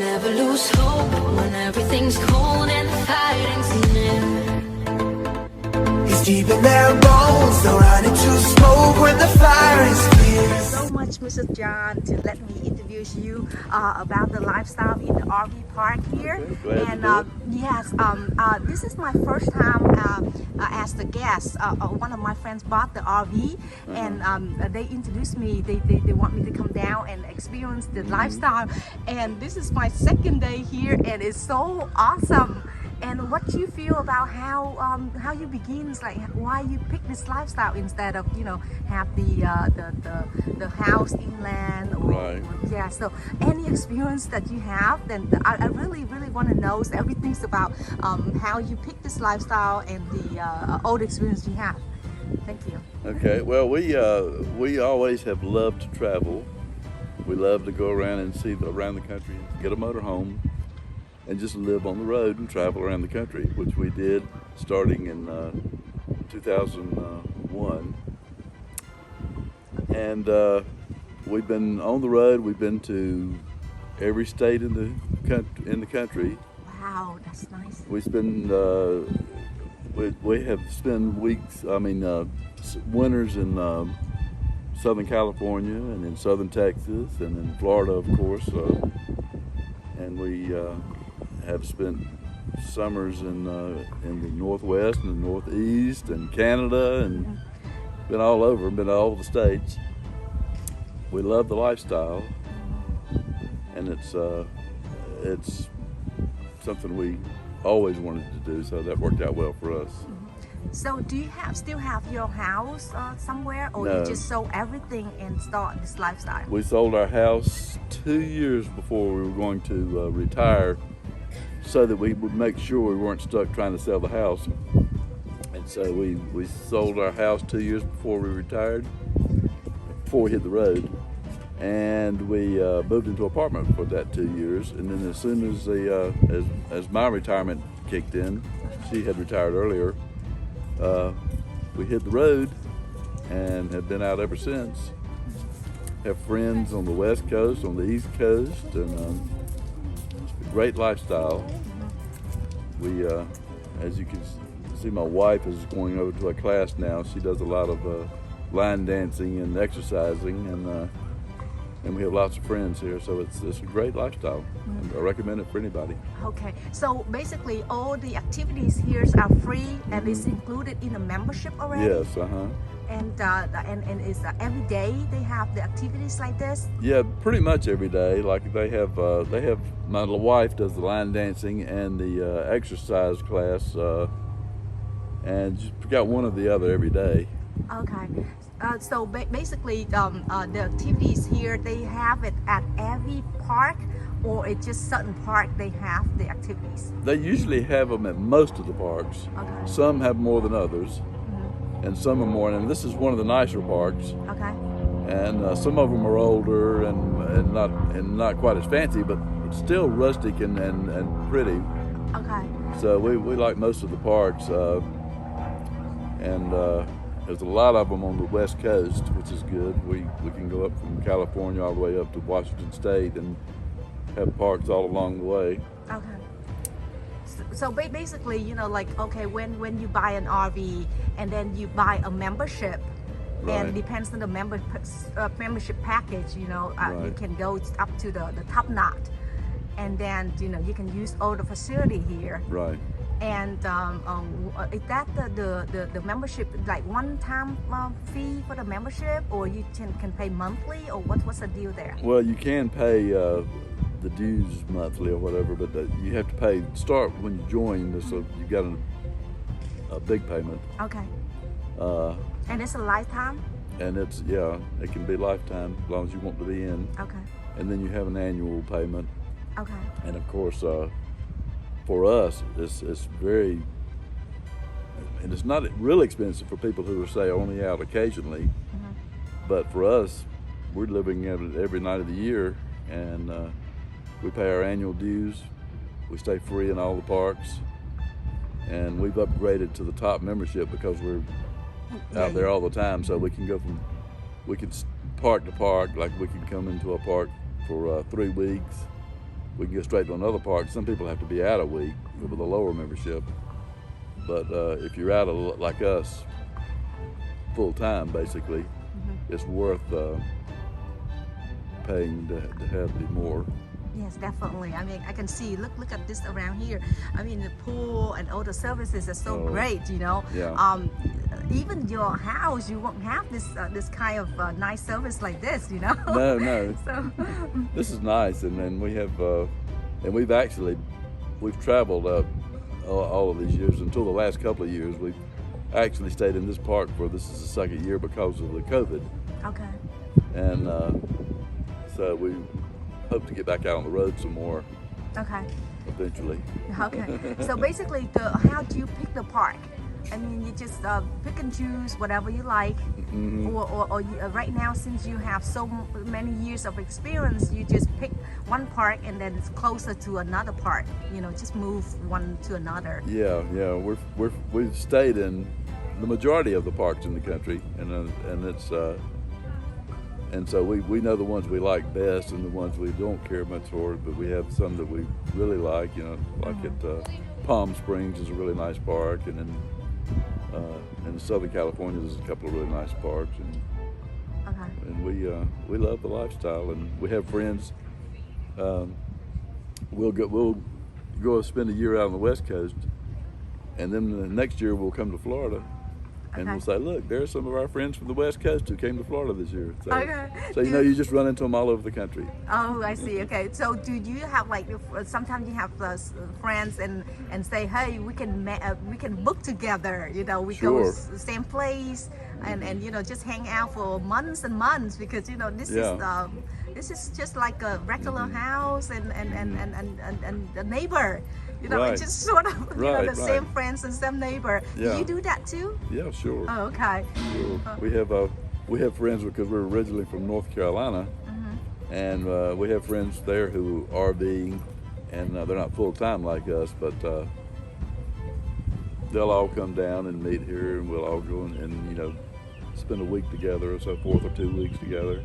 Never lose hope when everything's cold and the fighting's near. It's deep in their bones, they'll run into smoke when the fire is clear. So much, Mr. John, to let me introduce you about the lifestyle in the RV park here. Okay, glad And to do it. yes, this is my first time as the guest. One of my friends bought the RV, and they introduced me. They want me to come down and experience the lifestyle. And this is my second day here, and it's so awesome. And what do you feel about how you begin? Like why you pick this lifestyle instead of have the house inland? Right. Yeah. So any experience that you have, then I really want to know everything about how you pick this lifestyle and the old experience you have. Thank you. Okay, well, we always have loved to travel. We love to go around and see around the country, get a motorhome, and just live on the road and travel around the country, which we did starting in 2001. And we've been on the road. We've been to every state in the country. Wow, that's nice. We spend we have spent weeks. Winters in Southern California and in Southern Texas and in Florida, of course. And we have spent summers in the Northwest and the Northeast and Canada, and been all over, been to all the states. We love the lifestyle, and it's something we always wanted to do, so that worked out well for us. So do you still have your house somewhere, or No. you just sold everything and start this lifestyle? We sold our house 2 years before we were going to retire, so that we would make sure we weren't stuck trying to sell the house. And so we sold our house 2 years before we retired, before we hit the road. And we moved into an apartment for that 2 years. And then as soon as as my retirement kicked in, she had retired earlier, we hit the road and have been out ever since. Have friends on the West Coast, on the East Coast, and it's a great lifestyle. We, as you can see, my wife is going over to a class now. She does a lot of line dancing and exercising, and we have lots of friends here, so it's a great lifestyle. I recommend it for anybody. Okay, so basically all the activities here are free and it's included in the membership already? Yes, And is every day they have the activities like this? Yeah, pretty much every day. Like they have my wife does the line dancing and the exercise class, and just got one or the other every day. Okay, so basically the activities here, they have it at every park, or it's just certain park they have the activities? They usually have them at most of the parks. Okay. Some have more than others, and some are more. And this is one of the nicer parks. Okay. And some of them are older and not quite as fancy, but still rustic and pretty. Okay. So we like most of the parks, and there's a lot of them on the West Coast, which is good. We can go up from California all the way up to Washington State and have parks all along the way. Okay. So basically, like, okay, when you buy an RV and then you buy a membership, Right. and depends on the membership package, you Right. can go up to the top knot, and then you can use all the facility here. Right. And is that the membership like one-time fee for the membership, or you can pay monthly, or what's the deal there? Well, you can pay the dues monthly or whatever, but you have to pay start when you join. So you got a big payment. Okay. Uh, And it's a lifetime? and it can be lifetime as long as you want to be in. Okay. And then you have an annual payment. Okay. And of course, for us, it's very, and it's not real expensive for people who are, say, only out occasionally. But for us, we're living at it every night of the year, and we pay our annual dues. We stay free in all the parks, and we've upgraded to the top membership because we're out there all the time. So we can go from, park to park. Like we can come into a park for 3 weeks. we can go straight to another park. Some people have to be out a week with a lower membership. But if you're out like us, full time basically, it's worth paying to have the more. Yes, definitely. I mean, I can see. Look at this around here. I mean, the pool and all the services are so great. You know. Yeah. Even your house, you won't have this kind of nice service like this. You know. No. So. This is nice, and then we have, and we've traveled all of these years until the last couple of years. We've actually stayed in this park for this is the second year because of the COVID, Okay. and so we hope to get back out on the road some more Okay. eventually. Okay. So basically, how do you pick the park? I mean, you just pick and choose whatever you like, or you, right now, since you have so many years of experience, you just pick one park and then it's closer to another park. You know, just move one to another. Yeah. We've stayed in the majority of the parks in the country, and it's and so we know the ones we like best and the ones we don't care much for. But we have some that we really like. You know, like at Palm Springs is a really nice park, and then in Southern California there's a couple of really nice parks, and we love the lifestyle, and we have friends. We'll go spend a year out on the West Coast, and then the next year we'll come to Florida, and we'll say, look, there are some of our friends from the West Coast who came to Florida this year. So you know, you just run into them all over the country. Oh, I see. Okay. So do you have like sometimes you have friends and say, hey, we can book together. You know, we go the same place and you know just hang out for months and months, because you know this is just like a regular house and a neighbor. You know, it's just sort of you know the same friends and same neighbor. Yeah. Do you do that too? Yeah, sure. Oh, okay. Sure. We have friends because we're originally from North Carolina, and we have friends there who RV, and they're not full time like us, but they'll all come down and meet here, and we'll all go and you know spend a week together or so forth, or 2 weeks together.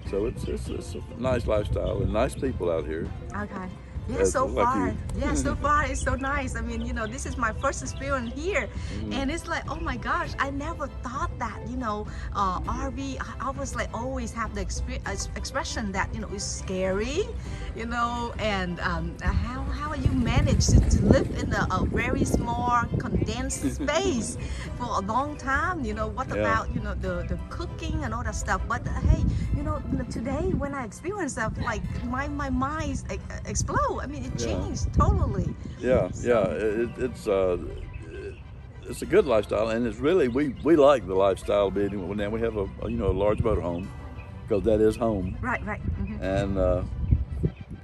So it's a nice lifestyle and nice people out here. Okay. Yeah, so like far. you. Yeah, so far it's so nice. I mean, you know, this is my first experience here, and it's like, oh my gosh, I never thought that, you know, RV. I was like always have the expression that you know it's scary, you know, and how you manage to live in a very small condensed space for a long time. You know, what about you know the cooking and all that stuff? But hey, you know, today when I experienced that, like my mind explode. I mean, it changed totally. It's a good lifestyle, and it's really we like the lifestyle being. Now we have a large motorhome, because that is home. Right. And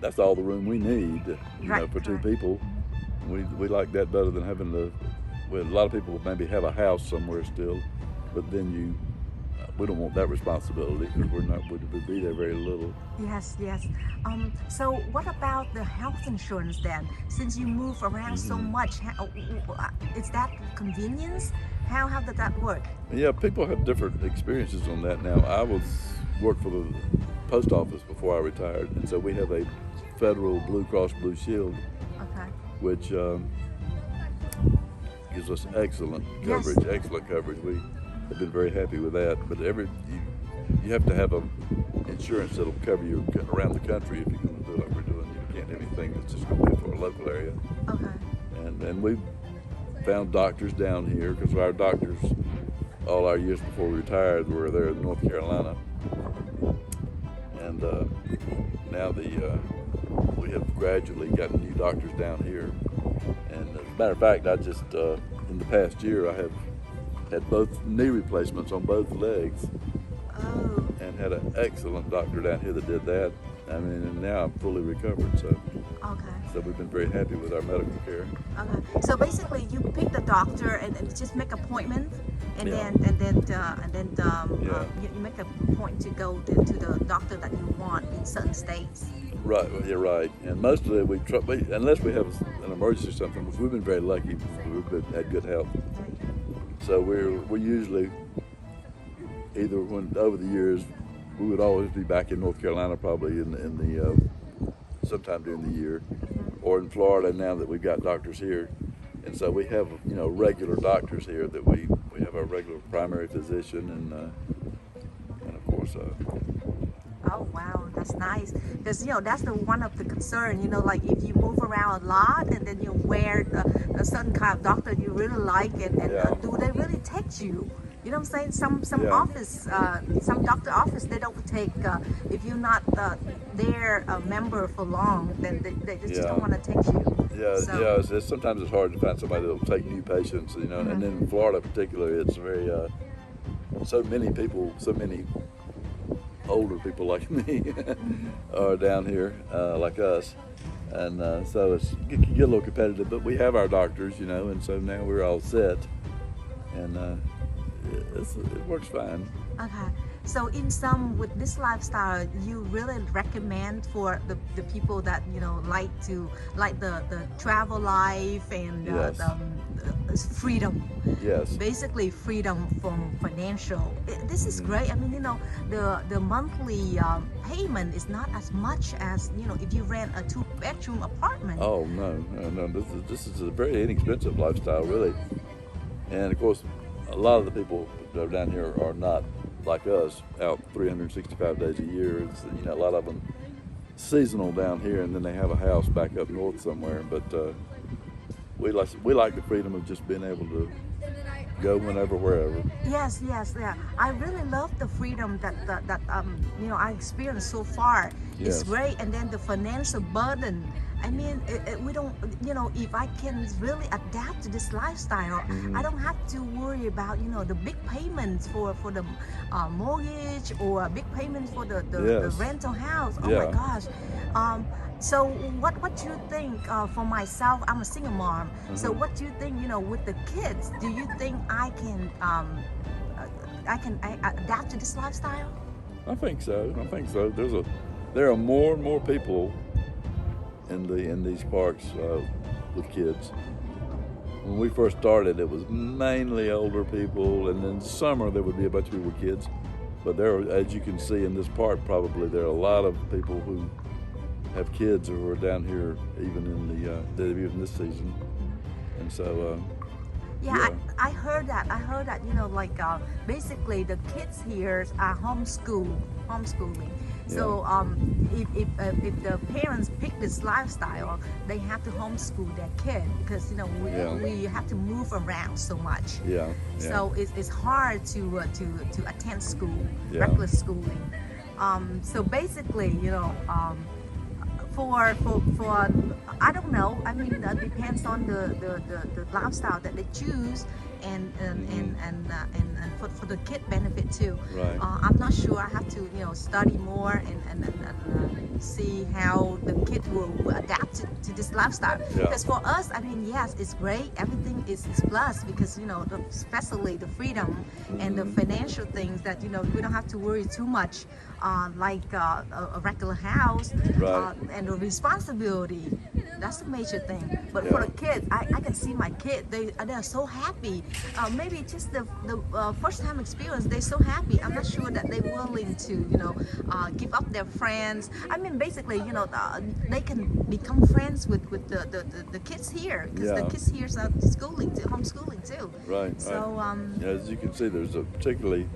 that's all the room we need, you know, for two people. We like that better than having to. Well, a lot of people maybe have a house somewhere still, but then we don't want that responsibility, because we'd be there very little. Yes. So what about the health insurance then? Since you move around so much, is that convenience? How did that work? Yeah, people have different experiences on that now. I worked for the post office before I retired, and so we have a federal Blue Cross Blue Shield, which gives us excellent coverage. We have been very happy with that. But you have to have a insurance that'll cover you around the country if you're going to do it like we're doing. You can't have anything that's just going to be for a local area. And we found doctors down here, because our doctors all our years before we retired were there in North Carolina, and now we have gradually gotten new doctors down here. And as a matter of fact, I just in the past year I have had both knee replacements on both legs, and had an excellent doctor down here that did that. I mean, and now I'm fully recovered. So we've been very happy with our medical care. So basically, you pick the doctor and just make appointment, and then you make a point to go to the doctor that you want in certain states. Right. Well, you're right. And most of it unless we have an emergency or something, which we've been very lucky. We've had good health. So we usually over the years we would always be back in North Carolina, probably in the sometime during the year, or in Florida now that we've got doctors here. And so we have, you know, regular doctors here that we have our regular primary physician and of course, Oh wow, that's nice. Because you know that's the one of the concern. You know, like if you move around a lot and then you wear a certain kind of doctor you really like, and Yeah. do they really take you? You know what I'm saying? Some Yeah. office, some doctor office, they don't take if you're not their member for long, then they just Yeah. don't want to take you. yeah, So- yeah. Sometimes it's hard to find somebody that'll take new patients, you know. And then in Florida, particularly, it's very so many people, so many older people like me are down here, like us, and so it can get a little competitive. But we have our doctors, you know, and so now we're all set, and it works fine. Okay. So in sum, with this lifestyle, you really recommend for the people that you know like the travel life and Yes. freedom. Yes. Basically freedom from financial. This is great. I mean, you know, the monthly payment is not as much as, you know, if you rent a 2-bedroom apartment. Oh no. This is a very inexpensive lifestyle, really. And of course, a lot of the people that are down here are not like us, out 365 days a year. It's, you know, a lot of them seasonal down here, and then they have a house back up north somewhere. But we like the freedom of just being able to go whenever, wherever. Yes, yeah. I really love the freedom that you know I experienced so far. It's Yes. great, and then the financial burden. I mean, we don't, you know, if I can really adapt to this lifestyle, I don't have to worry about, you know, the big payments for the mortgage or big payments for the Yes. rental house. Oh my Yeah. gosh. So what do you think for myself? I'm a single mom. So what do you think, you know, with the kids? Do you think I can adapt to this lifestyle? I think so. There are more and more people in these parks with kids. When we first started, it was mainly older people, and in summer there would be a bunch of people with kids. But there, as you can see in this park, probably there are a lot of people who have kids who are down here even in this season, and so. Yeah, I heard that. You know, like basically the kids here are homeschooling. So if the parents pick this lifestyle, they have to homeschool their kid because you know we have to move around so much. Yeah. So it's hard to attend school, Yeah. regular schooling. So basically, you know. For I don't know. I mean, it depends on the lifestyle that they choose, and for the kid benefit too. Right. I'm not sure. I have to study more and see how the kid will adapt to this lifestyle. Yeah. Because for us, I mean, yes, it's great. Everything is plus because especially the freedom and the financial things that we don't have to worry too much. Like a regular house, Right. and the responsibility. That's the major thing. But for Yeah. the kids, I can see my kid. They're so happy. Maybe just the first time experience. They're so happy. I'm not sure that they're willing to give up their friends. I mean, basically, they can become friends with the kids here because the Yeah. kids here are homeschooling too. Right. So As you can see, there's particularly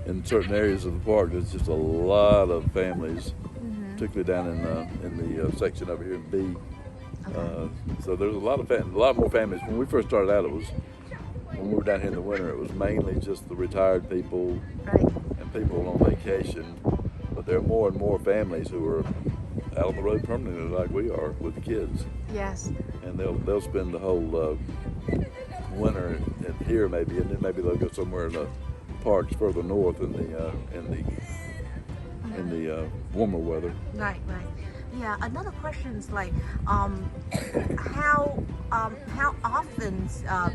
in certain areas of the park, there's just a lot of families, particularly down in the section over here in B. So there's a lot more families. When we first started out, when we were down here in the winter, it was mainly just the retired people right. and people on vacation. But there are more and more families who are out on the road permanently, like we are, with kids, Yes. and they'll spend the whole winter here maybe, and then maybe they'll go somewhere in the parks further north in the warmer weather. Right. Yeah. Another question is like, how often,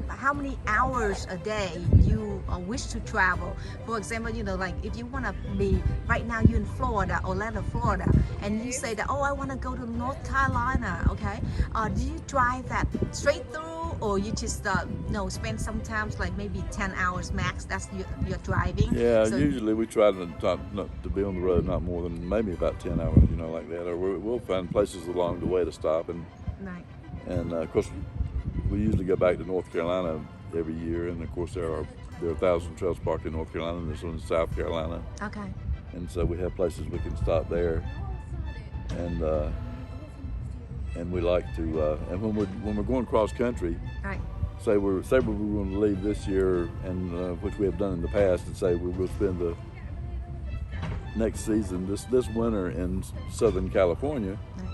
how many hours a day you wish to travel? For example, like if you want to be right now, you're in Florida, Orlando, Florida, and you say that I want to go to North Carolina. Okay. Do you drive that straight through, or you just no spend sometimes like maybe 10 hours max? That's your driving. Yeah, So- usually we try not to be on the road not more than maybe about 10 hours, like that. Or we'll find places along the way to stop, Right. and of course we usually go back to North Carolina every year, and of course there are 1,000 trails parked in North Carolina, and there's one in South Carolina, Okay. and so we have places we can stop there, and we like to and when we're going cross country. Right. Say we're going to leave this year, and which we have done in the past, and say we will spend the next season this winter in Southern California. Right.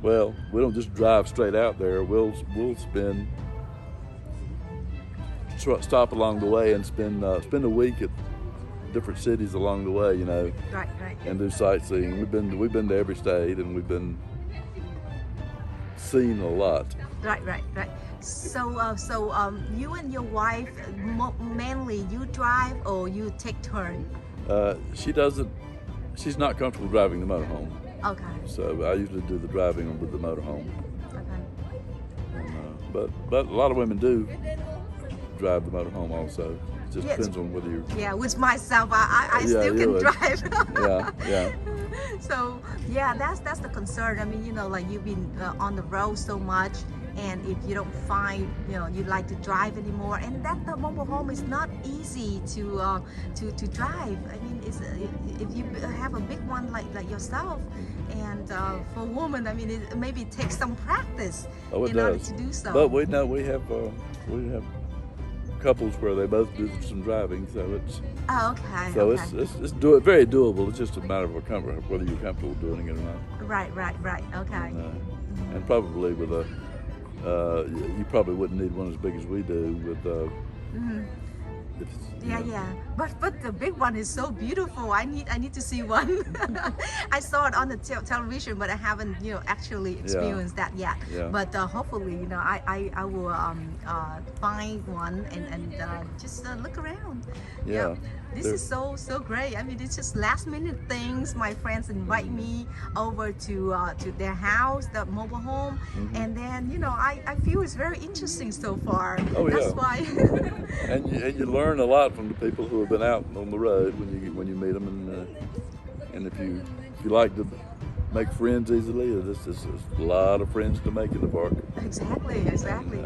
Well, we don't just drive straight out there. We'll stop along the way and spend a week at different cities along the way, Right. Right. and do sightseeing. We've been to every state, and we've been seeing a lot. Right. So, you and your wife, mainly you drive or you take turn? She's not comfortable driving the motorhome, Okay. so I usually do the driving with the motorhome. Okay. And, but a lot of women do drive the motorhome also. It just Yes. depends on whether you. Yeah, with myself, I Yeah, still you can would. drive. Yeah. So yeah, that's the concern. I mean, like you've been on the road so much, and if you don't find you like to drive anymore, and that the mobile home is not easy to drive. I mean, if you have a big one like yourself, and for a woman, I mean, it maybe takes some practice Oh, it in order does. to do so. But we have couples where they both do some driving, so it's Oh, okay. so okay. it's very doable. It's just a matter of a comfort, whether you're comfortable doing it or not. Right. Okay. And probably with you probably wouldn't need one as big as we do with. Yeah. But the big one is so beautiful. I need to see one. I saw it on the television, but I haven't actually experienced that yet. Yeah. But hopefully I will find one and just look around. Yeah. This There- is so great. I mean, it's just last minute things. My friends invite me over to their house, the mobile home, and then I feel it's very interesting so far. Oh, yeah. That's why. And you learn a lot from the people who have been out on the road when you meet them, and if you like to make friends easily, there's a lot of friends to make in the park. Exactly.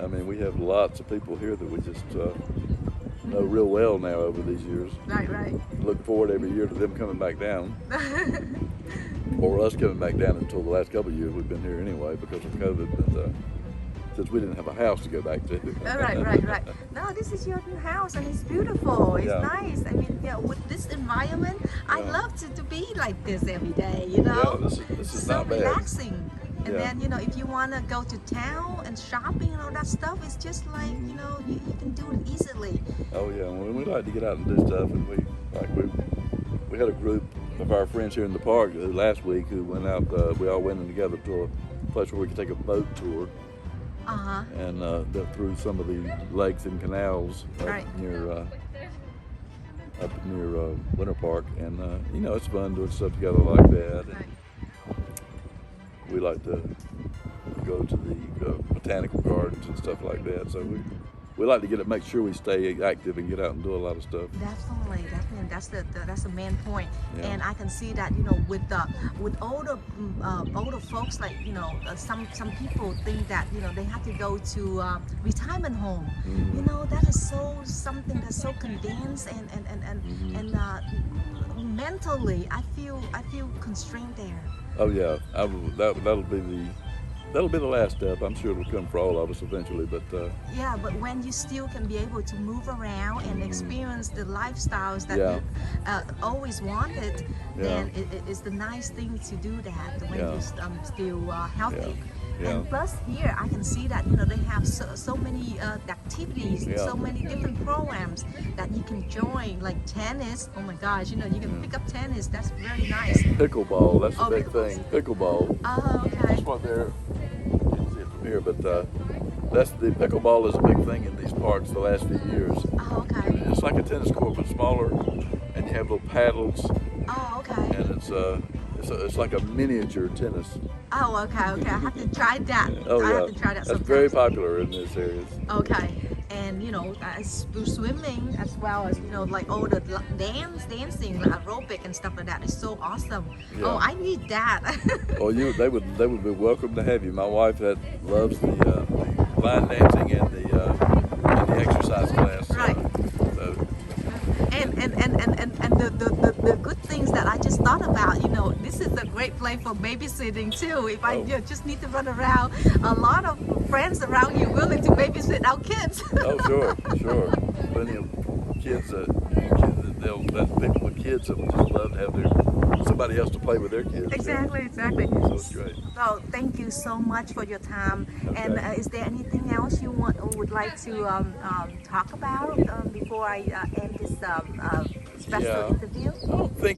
I mean, we have lots of people here that we just know real well now over these years. Right. Look forward every year to them coming back down, or us coming back down. Until the last couple of years we've been here anyway because of COVID, but since we didn't have a house to go back to. Right. No, this is your new house and it's beautiful. It's Yeah. nice. I mean, with this environment, I Yeah. love to be like this every day, Yeah, this is so not bad. relaxing. And Yeah. then, if you want to go to town and shopping and all that stuff, it's just like, you can do it easily. Oh yeah, well, we like to get out and do stuff, and we had a group of our friends here in the park last week who went out. We all went in together to a place where we could take a boat tour and through some of the lakes and canals Right. up near Winter Park, and it's fun doing stuff together like that. And Right. we like to go to the botanical gardens and stuff like that. So we like to make sure we stay active and get out and do a lot of stuff. Definitely. That's the main point. Yeah. And I can see that with older folks, like some people think that they have to go to retirement home. That is something that's so condensed and mentally I feel constrained there. Oh yeah, that'll be the last step. I'm sure it'll come for all of us eventually, but Yeah, but when you still can be able to move around and experience the lifestyles that Yeah. you always wanted, Yeah. then it's the nice thing to do that when Yeah. you're still healthy. Yeah. And plus here, I can see that they have so many activities, Yeah. so many different programs that you can join, like tennis. Oh my gosh, you can pick up tennis. That's very nice. pickleball, that's the Oh, big pickleball. thing. Pickleball. Oh, okay. That's what they're. You can see it from here, but that's the pickleball is a big thing in these parks the last few years. Oh, okay. It's like a tennis court but smaller, and you have little paddles, Oh, okay. and it's it's like a miniature tennis. Oh, okay, okay. I have to try that. Oh I yeah, have to try that that's sometime. very popular in this area. Okay, and you know, swimming as well as like all the dancing, like aerobic and stuff like that is so awesome. Yeah. Oh, I need that. Well, they would be welcome to have you. My wife loves the line dancing and the exercise class. Right. So, and the good things that I just thought about, this is a great place for babysitting too. If I just need to run around, a lot of friends around you willing to babysit our kids. oh sure, plenty of kids people with kids that just love to have somebody else to play with their kids. Exactly. So it's great. So thank you so much for your time. Okay. And is there anything else you would like to talk about before I end this special Yeah. interview? I don't think